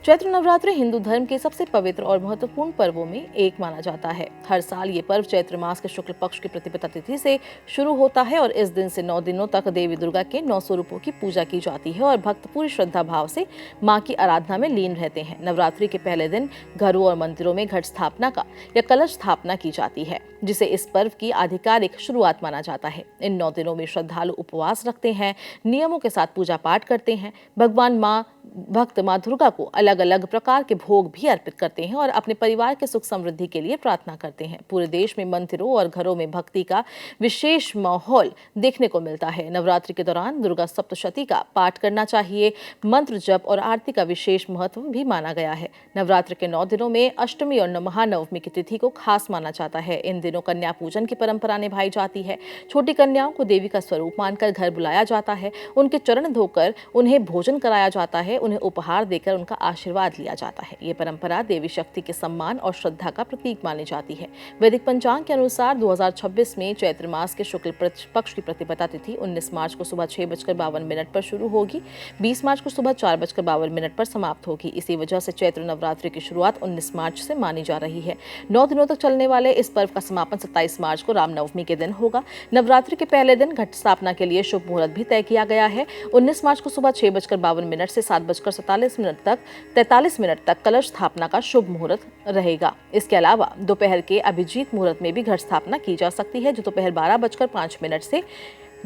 चैत्र नवरात्रि हिंदू धर्म के सबसे पवित्र और महत्वपूर्ण पर्वों में एक माना जाता है। हर साल ये पर्व चैत्र मास के शुक्ल पक्ष की प्रतिपदा तिथि से शुरू होता है और इस दिन से 9 दिनों तक देवी दुर्गा के 9 स्वरूपों की पूजा की जाती है और भक्त पूरी श्रद्धा भाव से मां की आराधना में लीन रहते हैं। नवरात्रि के पहले दिन घरों और मंदिरों में घट स्थापना का या कलश स्थापना की जाती है, जिसे इस पर्व की आधिकारिक शुरुआत माना जाता है। इन 9 दिनों में श्रद्धालु उपवास रखते हैं, नियमों के साथ पूजा पाठ करते हैं, भगवान भक्त मां दुर्गा को अलग अलग प्रकार के भोग भी अर्पित करते हैं और अपने परिवार के सुख समृद्धि के लिए प्रार्थना करते हैं। पूरे देश में मंदिरों और घरों में भक्ति का विशेष माहौल देखने को मिलता है। नवरात्रि के दौरान दुर्गा सप्तशती का पाठ करना चाहिए। मंत्र जप और आरती का विशेष महत्व भी माना गया है। नवरात्रि के 9 दिनों में अष्टमी और महानवमी की तिथि को खास माना जाता है। इन दिनों कन्या पूजन की परंपरा निभाई जाती है। छोटी कन्याओं को देवी का स्वरूप मानकर घर बुलाया जाता है, उनके चरण धोकर उन्हें भोजन कराया जाता है, उन्हें उपहार देकर उनका आशीर्वाद लिया जाता है। ये परंपरा देवी शक्ति के सम्मान और श्रद्धा का प्रतीक मानी जाती है। वैदिक पंचांग के अनुसार 2026 में चैत्र मास के शुक्ल पक्ष की प्रतिपदा तिथि 19 मार्च को सुबह 6:52 पर शुरू होगी, 20 मार्च को सुबह 4:52 पर समाप्त होगी। इसी वजह से चैत्र नवरात्रि की शुरुआत 19 मार्च से मानी जा रही है। 9 दिनों तक चलने वाले इस पर्व का समापन 27 मार्च को रामनवमी के दिन होगा। नवरात्रि के पहले दिन घट स्थापना के लिए शुभ मुहूर्त भी तय किया गया है। 19 मार्च को सुबह 6:52 से 43 मिनट तक कलश स्थापना का शुभ मुहूर्त रहेगा। इसके अलावा दोपहर के अभिजीत मुहूर्त में भी घट स्थापना की जा सकती है, जो दोपहर 12:05 से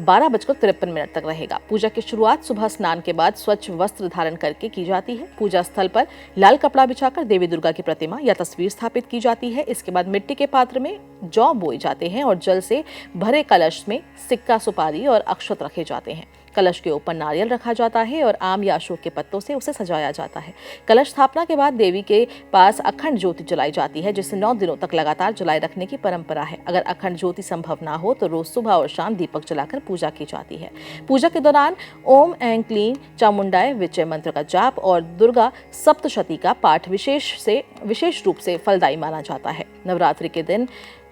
12:53 तक रहेगा। पूजा की शुरुआत सुबह स्नान के बाद स्वच्छ वस्त्र धारण करके की जाती है। पूजा स्थल पर लाल कपड़ा बिछाकर देवी दुर्गा की प्रतिमा या तस्वीर स्थापित की जाती है। इसके बाद मिट्टी के पात्र में जौ बोए जाते हैं और जल से भरे कलश में सिक्का, सुपारी और अक्षत रखे जाते हैं। कलश के ऊपर नारियल रखा जाता है और आम या अशोक के पत्तों से उसे सजाया जाता है। कलश स्थापना के बाद देवी के पास अखंड ज्योति जलाई जाती है, जिसे 9 दिनों तक लगातार जलाए रखने की परंपरा है। अगर अखंड ज्योति संभव ना हो तो रोज सुबह और शाम दीपक जलाकर पूजा की जाती है। पूजा के दौरान ओम ऐं क्लीं चामुंडाय विजय मंत्र का जाप और दुर्गा सप्तशती का पाठ विशेष रूप से फलदायी माना जाता है। नवरात्रि के दिन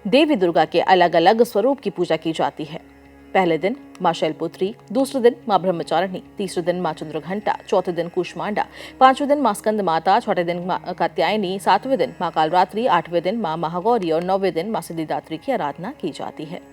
देवी दुर्गा के अलग अलग स्वरूप की पूजा की जाती है। पहले दिन मां शैलपुत्री, दूसरे दिन मां ब्रह्मचारिणी, तीसरे दिन मां चंद्रघंटा, चौथे दिन कूष्मांडा, पांचवें दिन मां स्कंद माता, छठे दिन मां कात्यायनी, सातवें दिन मां कालरात्रि, 8वें दिन मां महागौरी और 9वें दिन मां सिद्धिदात्री की आराधना की जाती है।